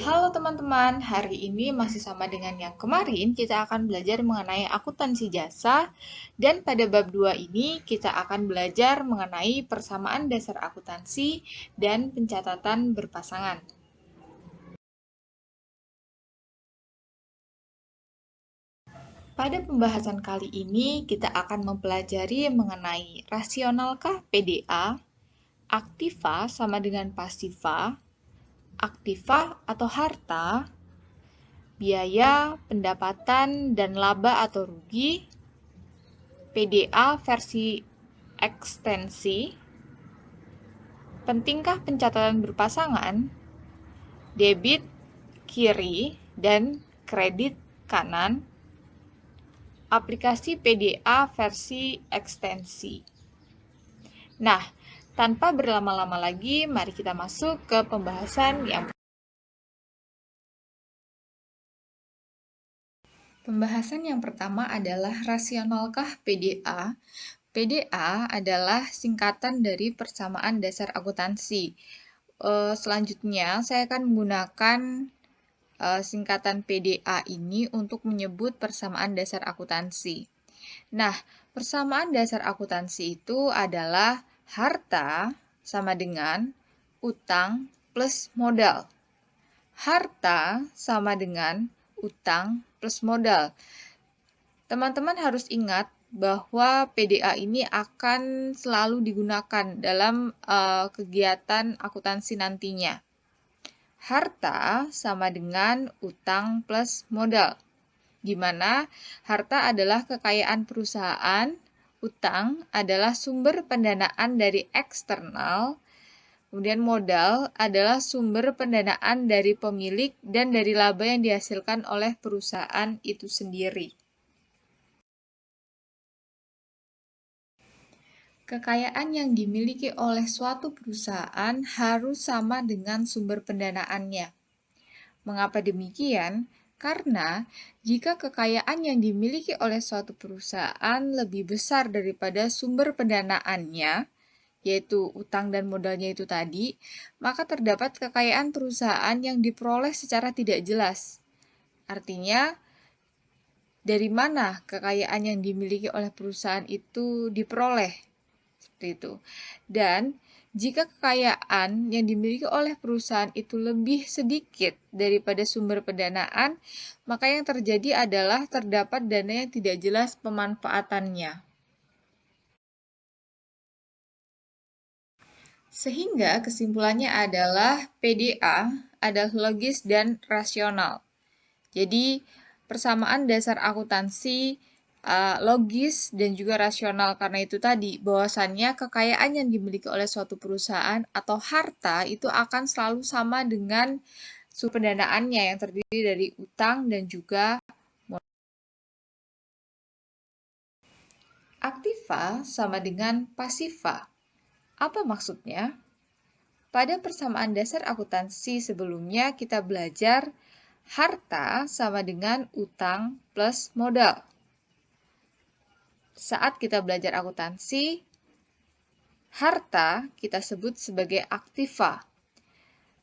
Halo teman-teman, hari ini masih sama dengan yang kemarin, kita akan belajar mengenai akuntansi jasa, dan pada bab 2 ini kita akan belajar mengenai persamaan dasar akuntansi dan pencatatan berpasangan. Pada pembahasan kali ini, kita akan mempelajari mengenai rasionalkah PDA, aktiva sama dengan pasiva, aktiva atau harta, biaya, pendapatan, dan laba atau rugi, PDA versi ekstensi, pentingkah pencatatan berpasangan, debit kiri dan kredit kanan, aplikasi PDA versi ekstensi. Nah, tanpa berlama-lama lagi, mari kita masuk ke pembahasan yang pertama adalah rasionalkah PDA. PDA adalah singkatan dari persamaan dasar akuntansi. Selanjutnya, saya akan menggunakan singkatan PDA ini untuk menyebut persamaan dasar akuntansi. Nah, persamaan dasar akuntansi itu adalah harta sama dengan utang plus modal. Harta sama dengan utang plus modal. Teman-teman harus ingat bahwa PDA ini akan selalu digunakan dalam kegiatan akuntansi nantinya. Harta sama dengan utang plus modal, di mana harta adalah kekayaan perusahaan, utang adalah sumber pendanaan dari eksternal, kemudian modal adalah sumber pendanaan dari pemilik dan dari laba yang dihasilkan oleh perusahaan itu sendiri. Kekayaan yang dimiliki oleh suatu perusahaan harus sama dengan sumber pendanaannya. Mengapa demikian? Karena jika kekayaan yang dimiliki oleh suatu perusahaan lebih besar daripada sumber pendanaannya, yaitu utang dan modalnya itu tadi, maka terdapat kekayaan perusahaan yang diperoleh secara tidak jelas. Artinya, dari mana kekayaan yang dimiliki oleh perusahaan itu diperoleh? Seperti itu. Dan jika kekayaan yang dimiliki oleh perusahaan itu lebih sedikit daripada sumber pendanaan, maka yang terjadi adalah terdapat dana yang tidak jelas pemanfaatannya. Sehingga kesimpulannya adalah PDA adalah logis dan rasional. Jadi, persamaan dasar akuntansi logis dan juga rasional karena itu tadi bahwasannya kekayaan yang dimiliki oleh suatu perusahaan atau harta itu akan selalu sama dengan sumber pendanaannya yang terdiri dari utang dan juga modal. Aktiva sama dengan pasiva. Apa maksudnya? Pada persamaan dasar akuntansi sebelumnya kita belajar harta sama dengan utang plus modal. Saat kita belajar akuntansi, harta kita sebut sebagai aktiva,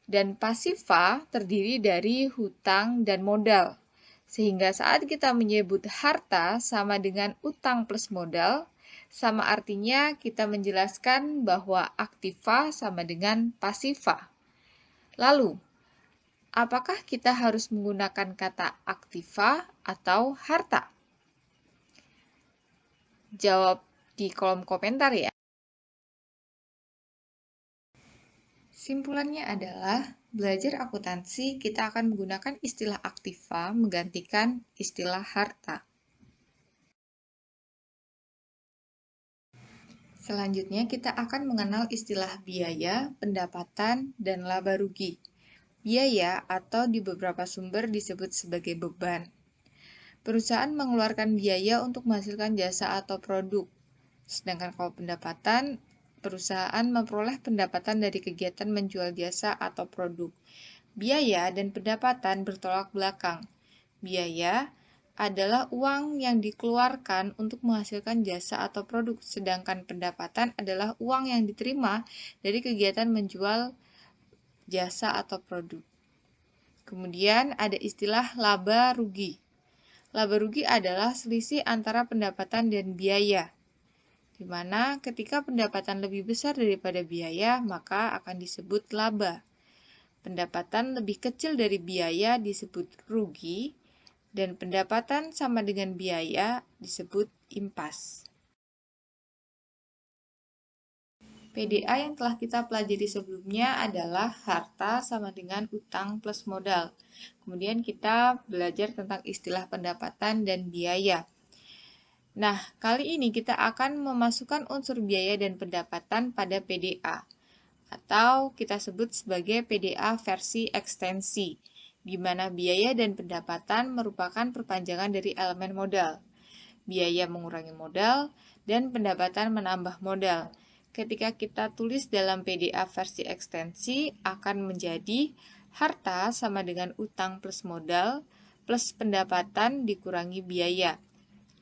dan pasiva terdiri dari hutang dan modal. Sehingga saat kita menyebut harta sama dengan utang plus modal, sama artinya kita menjelaskan bahwa aktiva sama dengan pasiva. Lalu, apakah kita harus menggunakan kata aktiva atau harta? Jawab di kolom komentar ya. Simpulannya adalah, belajar akuntansi kita akan menggunakan istilah aktiva menggantikan istilah harta. Selanjutnya kita akan mengenal istilah biaya, pendapatan, dan laba rugi. Biaya atau di beberapa sumber disebut sebagai beban. Perusahaan mengeluarkan biaya untuk menghasilkan jasa atau produk. Sedangkan kalau pendapatan, perusahaan memperoleh pendapatan dari kegiatan menjual jasa atau produk. Biaya dan pendapatan bertolak belakang. Biaya adalah uang yang dikeluarkan untuk menghasilkan jasa atau produk, sedangkan pendapatan adalah uang yang diterima dari kegiatan menjual jasa atau produk. Kemudian ada istilah laba rugi. Laba rugi adalah selisih antara pendapatan dan biaya, di mana ketika pendapatan lebih besar daripada biaya, maka akan disebut laba. Pendapatan lebih kecil dari biaya disebut rugi, dan pendapatan sama dengan biaya disebut impas. PDA yang telah kita pelajari sebelumnya adalah harta sama dengan utang plus modal. Kemudian kita belajar tentang istilah pendapatan dan biaya. Nah, kali ini kita akan memasukkan unsur biaya dan pendapatan pada PDA, atau kita sebut sebagai PDA versi ekstensi, di mana biaya dan pendapatan merupakan perpanjangan dari elemen modal. Biaya mengurangi modal, dan pendapatan menambah modal. Ketika kita tulis dalam PDA versi ekstensi, akan menjadi harta sama dengan utang plus modal, plus pendapatan dikurangi biaya.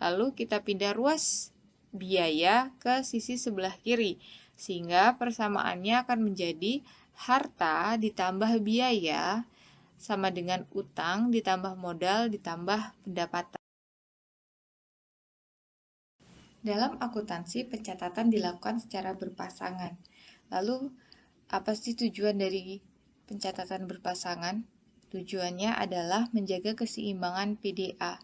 Lalu kita pindah ruas biaya ke sisi sebelah kiri, sehingga persamaannya akan menjadi harta ditambah biaya sama dengan utang ditambah modal ditambah pendapatan. Dalam akuntansi, pencatatan dilakukan secara berpasangan. Lalu, apa sih tujuan dari pencatatan berpasangan? Tujuannya adalah menjaga keseimbangan PDA.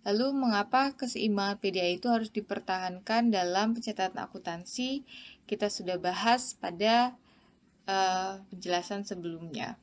Lalu, mengapa keseimbangan PDA itu harus dipertahankan dalam pencatatan akuntansi? Kita sudah bahas pada penjelasan sebelumnya.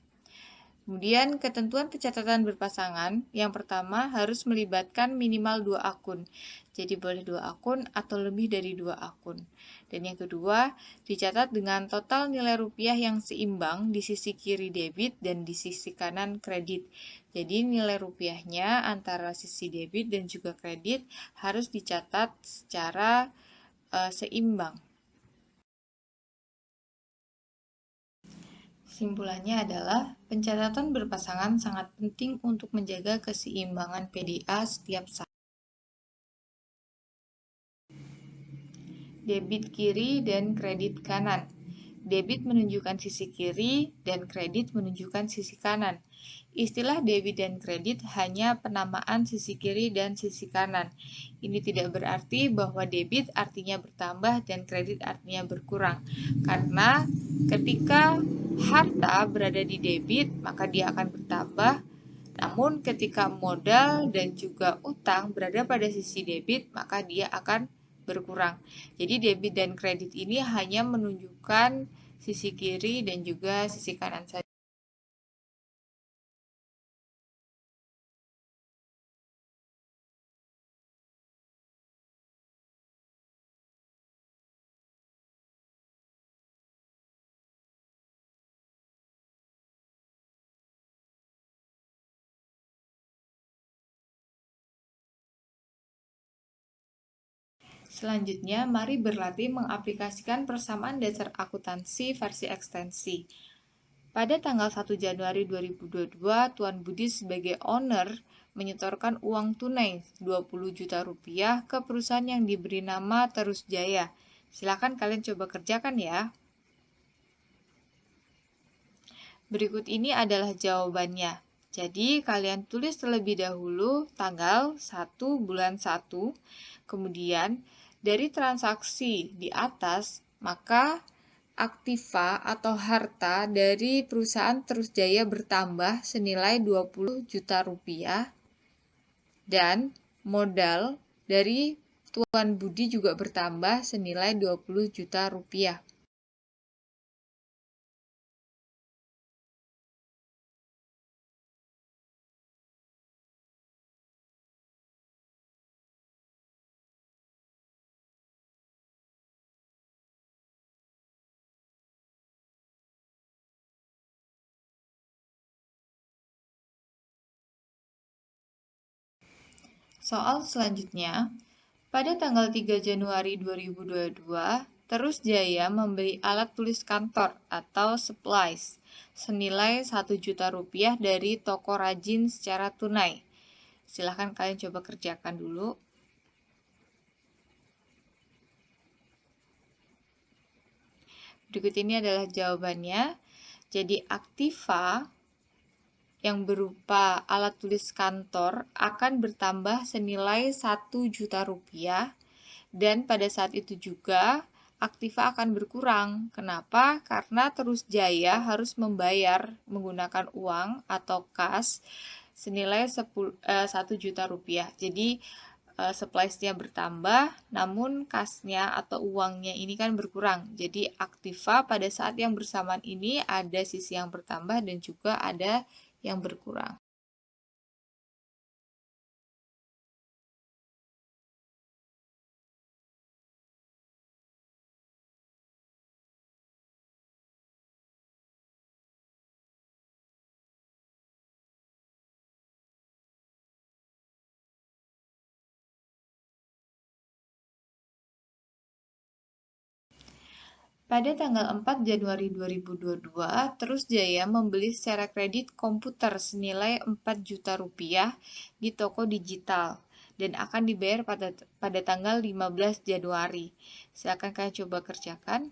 Kemudian, ketentuan pencatatan berpasangan, yang pertama harus melibatkan minimal 2 akun. Jadi boleh 2 akun atau lebih dari 2 akun. Dan yang kedua, dicatat dengan total nilai rupiah yang seimbang di sisi kiri debit dan di sisi kanan kredit. Jadi nilai rupiahnya antara sisi debit dan juga kredit harus dicatat secara seimbang. Kesimpulannya adalah, pencatatan berpasangan sangat penting untuk menjaga keseimbangan PDA setiap saat. Debit kiri dan kredit kanan. Debit menunjukkan sisi kiri dan kredit menunjukkan sisi kanan. Istilah debit dan kredit hanya penamaan sisi kiri dan sisi kanan. Ini tidak berarti bahwa debit artinya bertambah dan kredit artinya berkurang. Karena ketika harta berada di debit, maka dia akan bertambah. Namun ketika modal dan juga utang berada pada sisi debit, maka dia akan berkurang. Jadi debit dan kredit ini hanya menunjukkan sisi kiri dan juga sisi kanan saja. Selanjutnya, mari berlatih mengaplikasikan persamaan dasar akuntansi versi ekstensi. Pada tanggal 1 Januari 2022, Tuan Budi sebagai owner menyetorkan uang tunai 20 juta rupiah ke perusahaan yang diberi nama Terus Jaya. Silakan kalian coba kerjakan ya. Berikut ini adalah jawabannya. Jadi, kalian tulis terlebih dahulu tanggal 1 bulan 1, kemudian dari transaksi di atas, maka aktiva atau harta dari perusahaan Terus Jaya bertambah senilai 20 juta rupiah dan modal dari Tuan Budi juga bertambah senilai 20 juta rupiah. Soal selanjutnya, pada tanggal 3 Januari 2022, Terus Jaya membeli alat tulis kantor atau supplies senilai 1 juta rupiah dari toko rajin secara tunai. Silahkan kalian coba kerjakan dulu. Berikut ini adalah jawabannya. Jadi aktiva yang berupa alat tulis kantor akan bertambah senilai 1 juta rupiah, dan pada saat itu juga aktiva akan berkurang. Kenapa? Karena Terus Jaya harus membayar menggunakan uang atau kas senilai 1 juta rupiah. Jadi supplies-nya bertambah, namun kasnya atau uangnya ini kan berkurang. Jadi aktiva pada saat yang bersamaan ini ada sisi yang bertambah dan juga ada yang berkurang. Pada tanggal 4 Januari 2022, Terus Jaya membeli secara kredit komputer senilai 4 juta rupiah di toko digital dan akan dibayar pada tanggal 15 Januari. Silakan kalian coba kerjakan.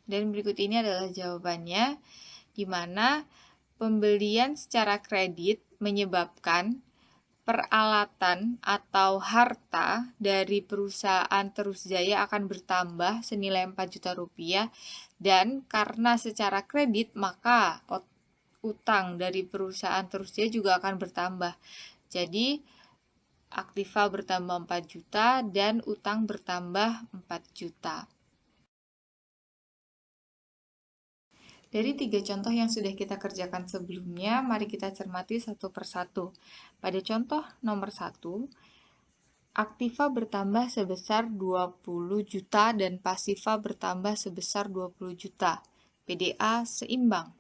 Dan berikut ini adalah jawabannya, di mana pembelian secara kredit menyebabkan peralatan atau harta dari perusahaan Terus Jaya akan bertambah senilai 4 juta rupiah, dan karena secara kredit maka utang dari perusahaan Terus Jaya juga akan bertambah. Jadi aktiva bertambah 4 juta dan utang bertambah 4 juta. Dari 3 contoh yang sudah kita kerjakan sebelumnya, mari kita cermati satu persatu. Pada contoh nomor 1, aktiva bertambah sebesar 20 juta dan pasiva bertambah sebesar 20 juta. PDA seimbang.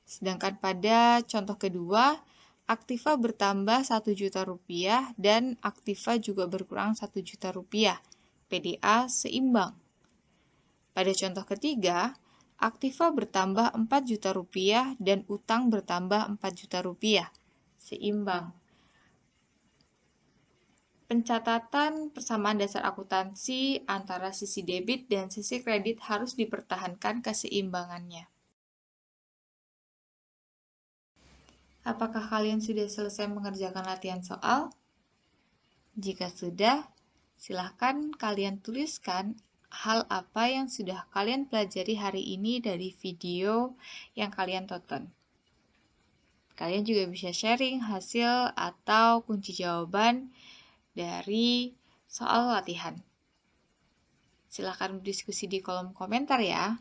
Sedangkan pada contoh kedua, aktiva bertambah 1 juta rupiah dan aktiva juga berkurang 1 juta rupiah. PDA seimbang. Pada contoh ketiga, aktiva bertambah 4 juta rupiah dan utang bertambah 4 juta rupiah. Seimbang. Pencatatan persamaan dasar akuntansi antara sisi debit dan sisi kredit harus dipertahankan keseimbangannya. Apakah kalian sudah selesai mengerjakan latihan soal? Jika sudah, silahkan kalian tuliskan hal apa yang sudah kalian pelajari hari ini dari video yang kalian tonton. Kalian juga bisa sharing hasil atau kunci jawaban dari soal latihan. Silahkan berdiskusi di kolom komentar ya.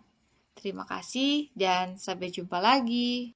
Terima kasih dan sampai jumpa lagi.